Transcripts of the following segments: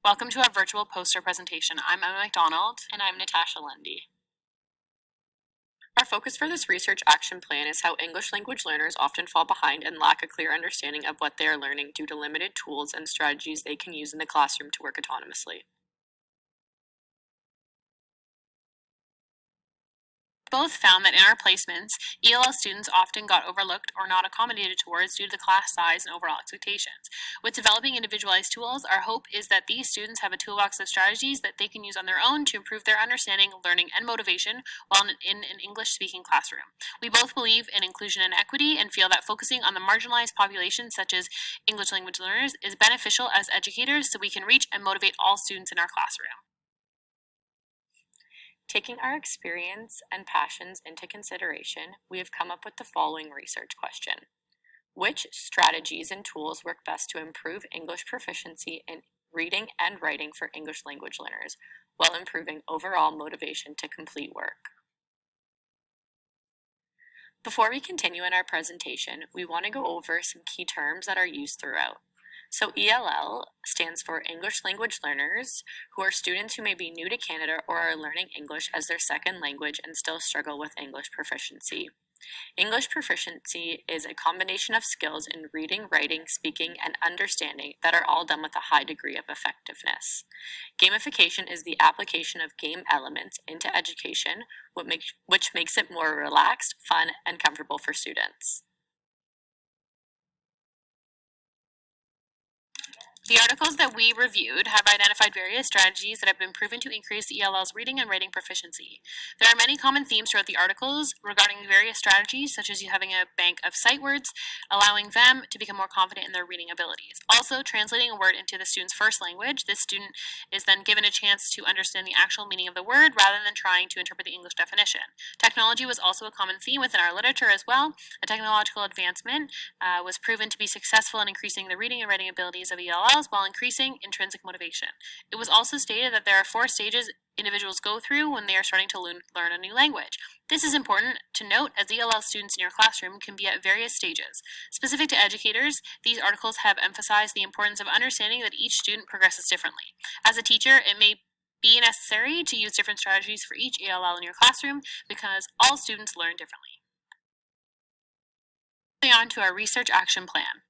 Welcome to our virtual poster presentation. I'm Emma McDonald. And I'm Natasha Lundy. Our focus for this research action plan is how English language learners often fall behind and lack a clear understanding of what they are learning due to limited tools and strategies they can use in the classroom to work autonomously. Both found that in our placements, ELL students often got overlooked or not accommodated towards due to the class size and overall expectations. With developing individualized tools, our hope is that these students have a toolbox of strategies that they can use on their own to improve their understanding, learning, and motivation while in an English-speaking classroom. We both believe in inclusion and equity and feel that focusing on the marginalized populations such as English language learners is beneficial as educators so we can reach and motivate all students in our classroom. Taking our experience and passions into consideration, we have come up with the following research question. Which strategies and tools work best to improve English proficiency in reading and writing for English language learners while improving overall motivation to complete work? Before we continue in our presentation, we want to go over some key terms that are used throughout. So ELL stands for English Language Learners, who are students who may be new to Canada or are learning English as their second language and still struggle with English proficiency. English proficiency is a combination of skills in reading, writing, speaking, and understanding that are all done with a high degree of effectiveness. Gamification is the application of game elements into education, which makes it more relaxed, fun, and comfortable for students. The articles that we reviewed have identified various strategies that have been proven to increase ELL's reading and writing proficiency. There are many common themes throughout the articles regarding various strategies, such as having a bank of sight words, allowing them to become more confident in their reading abilities. Also, translating a word into the student's first language, this student is then given a chance to understand the actual meaning of the word rather than trying to interpret the English definition. Technology was also a common theme within our literature as well. A technological advancement was proven to be successful in increasing the reading and writing abilities of ELL while increasing intrinsic motivation. It was also stated that there are 4 stages individuals go through when they are starting to learn a new language. This is important to note as ELL students in your classroom can be at various stages. Specific to educators, these articles have emphasized the importance of understanding that each student progresses differently. As a teacher, it may be necessary to use different strategies for each ELL in your classroom because all students learn differently. Moving on to our research action plan.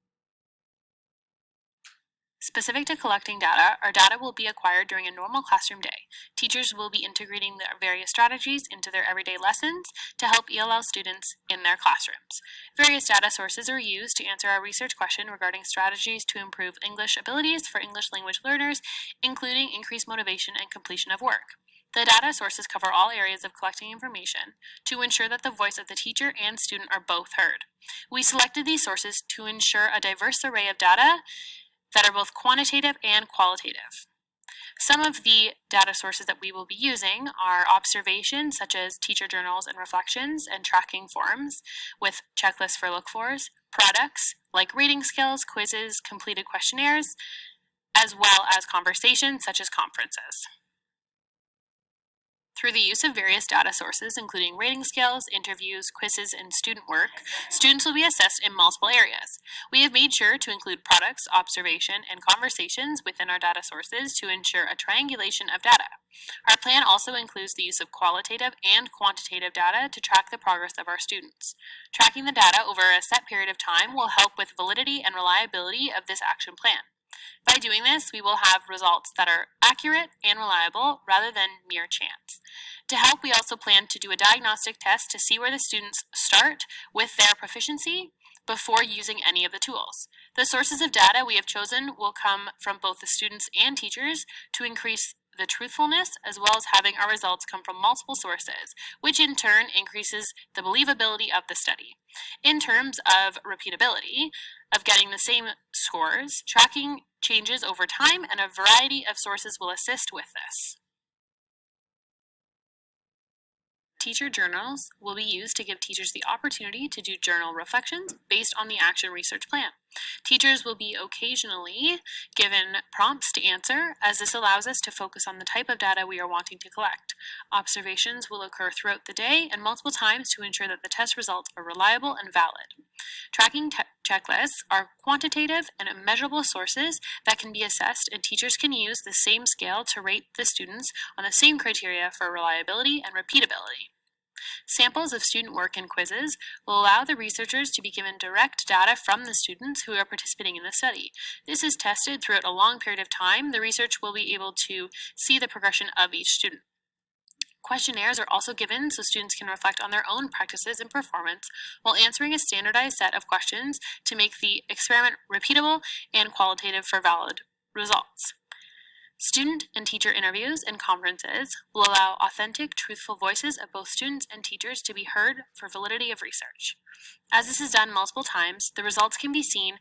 Specific to collecting data, our data will be acquired during a normal classroom day. Teachers will be integrating their various strategies into their everyday lessons to help ELL students in their classrooms. Various data sources are used to answer our research question regarding strategies to improve English abilities for English language learners, including increased motivation and completion of work. The data sources cover all areas of collecting information to ensure that the voice of the teacher and student are both heard. We selected these sources to ensure a diverse array of data that are both quantitative and qualitative. Some of the data sources that we will be using are observations such as teacher journals and reflections and tracking forms with checklists for look-fors, products like rating skills, quizzes, completed questionnaires, as well as conversations such as conferences. Through the use of various data sources, including rating scales, interviews, quizzes, and student work, students will be assessed in multiple areas. We have made sure to include products, observation, and conversations within our data sources to ensure a triangulation of data. Our plan also includes the use of qualitative and quantitative data to track the progress of our students. Tracking the data over a set period of time will help with validity and reliability of this action plan. By doing this, we will have results that are accurate and reliable rather than mere chance. To help, we also plan to do a diagnostic test to see where the students start with their proficiency before using any of the tools. The sources of data we have chosen will come from both the students and teachers to increase the truthfulness as well as having our results come from multiple sources, which in turn increases the believability of the study. In terms of repeatability, of getting the same scores, tracking changes over time, and a variety of sources will assist with this. Teacher journals will be used to give teachers the opportunity to do journal reflections based on the action research plan. Teachers will be occasionally given prompts to answer, as this allows us to focus on the type of data we are wanting to collect. Observations will occur throughout the day and multiple times to ensure that the test results are reliable and valid. Tracking checklists are quantitative and measurable sources that can be assessed, and teachers can use the same scale to rate the students on the same criteria for reliability and repeatability. Samples of student work and quizzes will allow the researchers to be given direct data from the students who are participating in the study. This is tested throughout a long period of time. The research will be able to see the progression of each student. Questionnaires are also given so students can reflect on their own practices and performance while answering a standardized set of questions to make the experiment repeatable and qualitative for valid results. Student and teacher interviews and conferences will allow authentic, truthful voices of both students and teachers to be heard for validity of research. As this is done multiple times, the results can be seen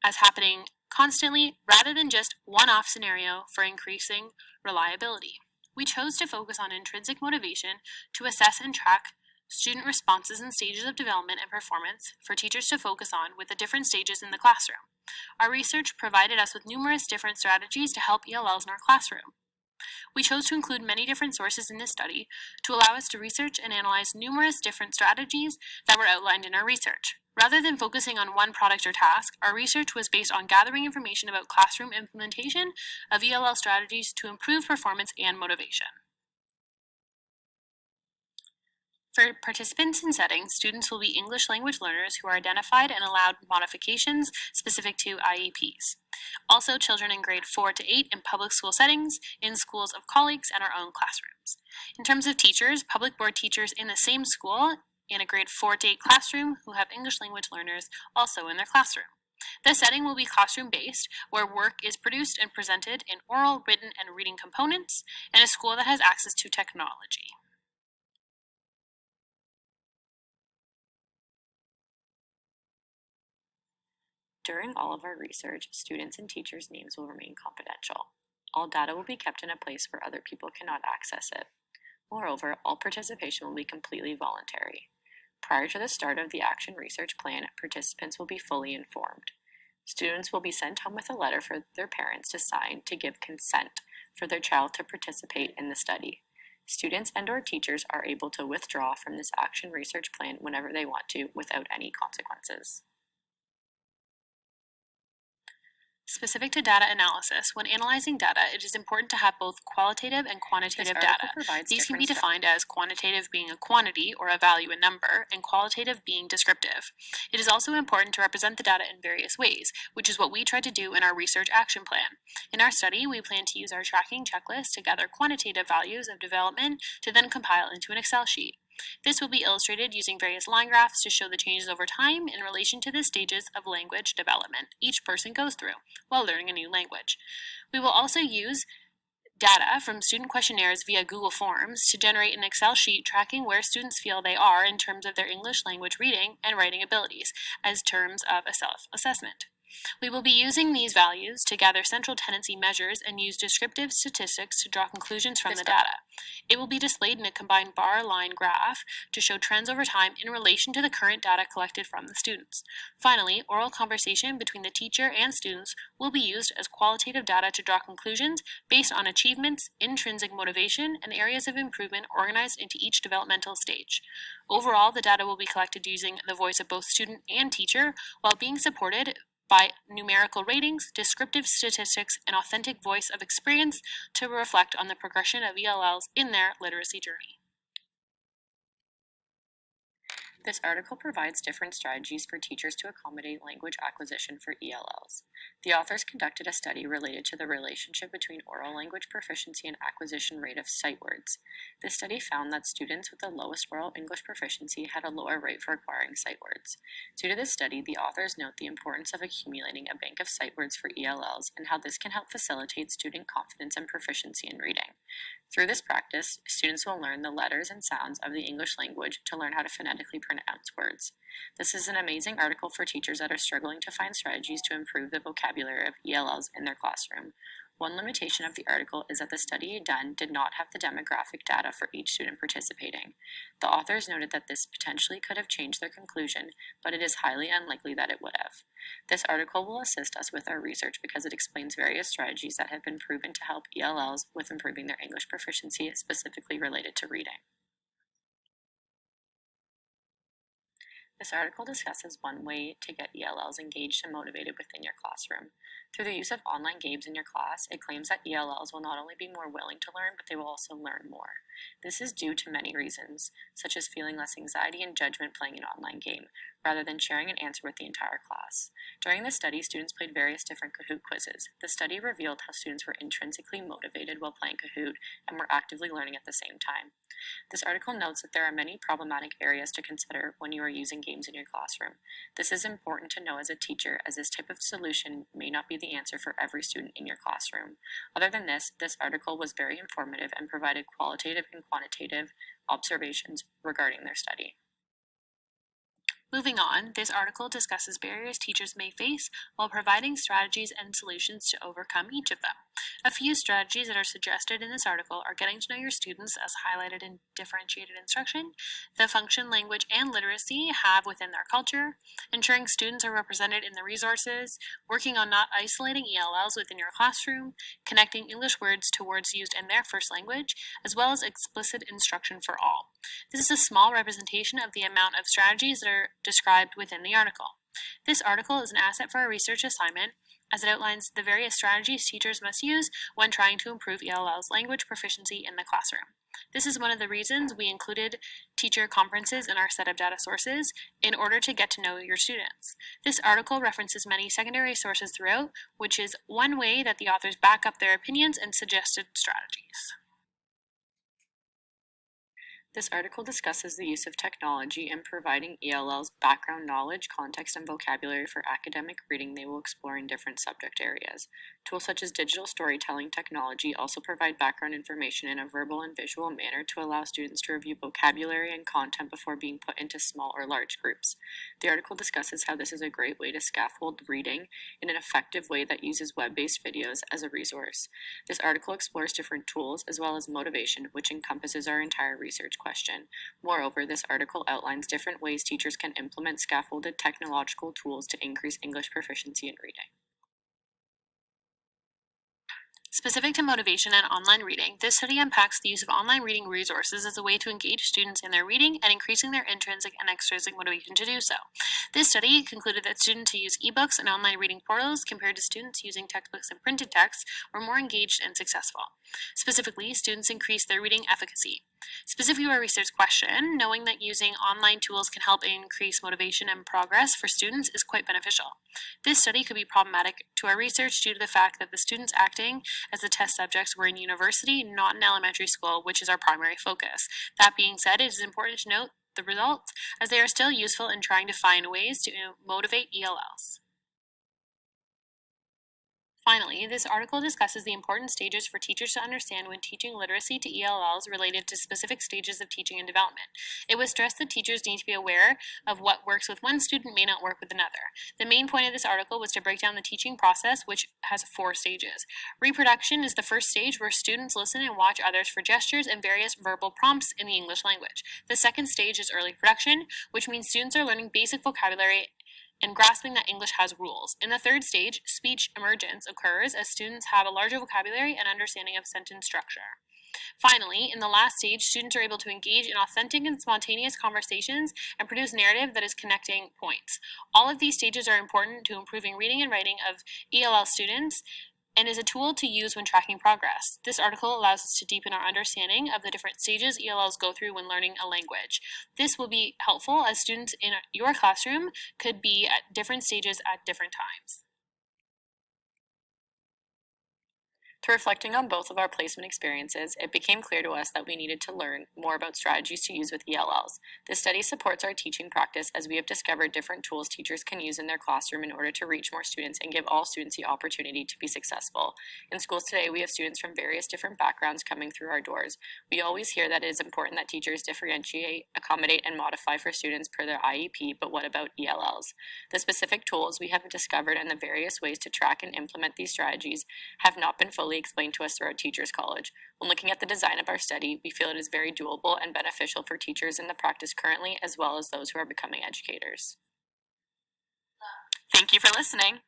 as happening constantly rather than just one-off scenario for increasing reliability. We chose to focus on intrinsic motivation to assess and track student responses and stages of development and performance for teachers to focus on with the different stages in the classroom. Our research provided us with numerous different strategies to help ELLs in our classroom. We chose to include many different sources in this study to allow us to research and analyze numerous different strategies that were outlined in our research. Rather than focusing on one product or task, our research was based on gathering information about classroom implementation of ELL strategies to improve performance and motivation. For participants in settings, students will be English language learners who are identified and allowed modifications specific to IEPs. Also, children in grade 4 to 8 in public school settings, in schools of colleagues, and our own classrooms. In terms of teachers, public board teachers in the same school in a grade 4 to 8 classroom who have English language learners also in their classroom. The setting will be classroom-based, where work is produced and presented in oral, written, and reading components, in a school that has access to technology. During all of our research, students' and teachers' names will remain confidential. All data will be kept in a place where other people cannot access it. Moreover, all participation will be completely voluntary. Prior to the start of the action research plan, participants will be fully informed. Students will be sent home with a letter for their parents to sign to give consent for their child to participate in the study. Students and/or teachers are able to withdraw from this action research plan whenever they want to without any consequences. Specific to data analysis, when analyzing data, it is important to have both qualitative and quantitative data. These can be defined as quantitative being a quantity or a value, a number, and qualitative being descriptive. It is also important to represent the data in various ways, which is what we tried to do in our research action plan. In our study, we plan to use our tracking checklist to gather quantitative values of development to then compile into an Excel sheet. This will be illustrated using various line graphs to show the changes over time in relation to the stages of language development each person goes through while learning a new language. We will also use data from student questionnaires via Google Forms to generate an Excel sheet tracking where students feel they are in terms of their English language reading and writing abilities as terms of a self-assessment. We will be using these values to gather central tendency measures and use descriptive statistics to draw conclusions from the data. It will be displayed in a combined bar-line graph to show trends over time in relation to the current data collected from the students. Finally, oral conversation between the teacher and students will be used as qualitative data to draw conclusions based on achievements, intrinsic motivation, and areas of improvement organized into each developmental stage. Overall, the data will be collected using the voice of both student and teacher while being supported by numerical ratings, descriptive statistics, and authentic voice of experience to reflect on the progression of ELLs in their literacy journey. This article provides different strategies for teachers to accommodate language acquisition for ELLs. The authors conducted a study related to the relationship between oral language proficiency and acquisition rate of sight words. This study found that students with the lowest oral English proficiency had a lower rate for acquiring sight words. Due to this study, the authors note the importance of accumulating a bank of sight words for ELLs and how this can help facilitate student confidence and proficiency in reading. Through this practice, students will learn the letters and sounds of the English language to learn how to phonetically pronounce words. This is an amazing article for teachers that are struggling to find strategies to improve the vocabulary of ELLs in their classroom. One limitation of the article is that the study done did not have the demographic data for each student participating. The authors noted that this potentially could have changed their conclusion, but it is highly unlikely that it would have. This article will assist us with our research because it explains various strategies that have been proven to help ELLs with improving their English proficiency, specifically related to reading. This article discusses one way to get ELLs engaged and motivated within your classroom. Through the use of online games in your class, it claims that ELLs will not only be more willing to learn, but they will also learn more. This is due to many reasons, such as feeling less anxiety and judgment playing an online game, rather than sharing an answer with the entire class. During the study, students played various different Kahoot quizzes. The study revealed how students were intrinsically motivated while playing Kahoot and were actively learning at the same time. This article notes that there are many problematic areas to consider when you are using games in your classroom. This is important to know as a teacher, as this type of solution may not be the answer for every student in your classroom. Other than this article was very informative and provided qualitative and quantitative observations regarding their study. Moving on, this article discusses barriers teachers may face while providing strategies and solutions to overcome each of them. A few strategies that are suggested in this article are getting to know your students as highlighted in differentiated instruction, the function language and literacy have within their culture, ensuring students are represented in the resources, working on not isolating ELLs within your classroom, connecting English words to words used in their first language, as well as explicit instruction for all. This is a small representation of the amount of strategies that are described within the article. This article is an asset for a research assignment as it outlines the various strategies teachers must use when trying to improve ELL's language proficiency in the classroom. This is one of the reasons we included teacher conferences in our set of data sources in order to get to know your students. This article references many secondary sources throughout, which is one way that the authors back up their opinions and suggested strategies. This article discusses the use of technology in providing ELLs background knowledge, context, and vocabulary for academic reading they will explore in different subject areas. Tools such as digital storytelling technology also provide background information in a verbal and visual manner to allow students to review vocabulary and content before being put into small or large groups. The article discusses how this is a great way to scaffold reading in an effective way that uses web-based videos as a resource. This article explores different tools as well as motivation, which encompasses our entire research question. Moreover, this article outlines different ways teachers can implement scaffolded technological tools to increase English proficiency in reading. Specific to motivation and online reading, this study unpacks the use of online reading resources as a way to engage students in their reading and increasing their intrinsic and extrinsic motivation to do so. This study concluded that students who use ebooks and online reading portals compared to students using textbooks and printed texts were more engaged and successful. Specifically, students increased their reading efficacy. Specific to our research question, knowing that using online tools can help increase motivation and progress for students is quite beneficial. This study could be problematic to our research due to the fact that the students acting as the test subjects were in university, not in elementary school, which is our primary focus. That being said, it is important to note the results as they are still useful in trying to find ways to motivate ELLs. Finally, this article discusses the important stages for teachers to understand when teaching literacy to ELLs related to specific stages of teaching and development. It was stressed that teachers need to be aware of what works with one student may not work with another. The main point of this article was to break down the teaching process, which has 4 stages. Reproduction is the first stage where students listen and watch others for gestures and various verbal prompts in the English language. The second stage is early production, which means students are learning basic vocabulary and grasping that English has rules. In the third stage, speech emergence occurs as students have a larger vocabulary and understanding of sentence structure. Finally, in the last stage, students are able to engage in authentic and spontaneous conversations and produce narrative that is connecting points. All of these stages are important to improving reading and writing of ELL students and is a tool to use when tracking progress. This article allows us to deepen our understanding of the different stages ELLs go through when learning a language. This will be helpful as students in your classroom could be at different stages at different times. Through reflecting on both of our placement experiences, it became clear to us that we needed to learn more about strategies to use with ELLs. This study supports our teaching practice as we have discovered different tools teachers can use in their classroom in order to reach more students and give all students the opportunity to be successful. In schools today, we have students from various different backgrounds coming through our doors. We always hear that it is important that teachers differentiate, accommodate, and modify for students per their IEP, but what about ELLs? The specific tools we have discovered and the various ways to track and implement these strategies have not been fully explained to us throughout Teachers College. When looking at the design of our study, we feel it is very doable and beneficial for teachers in the practice currently, as well as those who are becoming educators. Thank you for listening.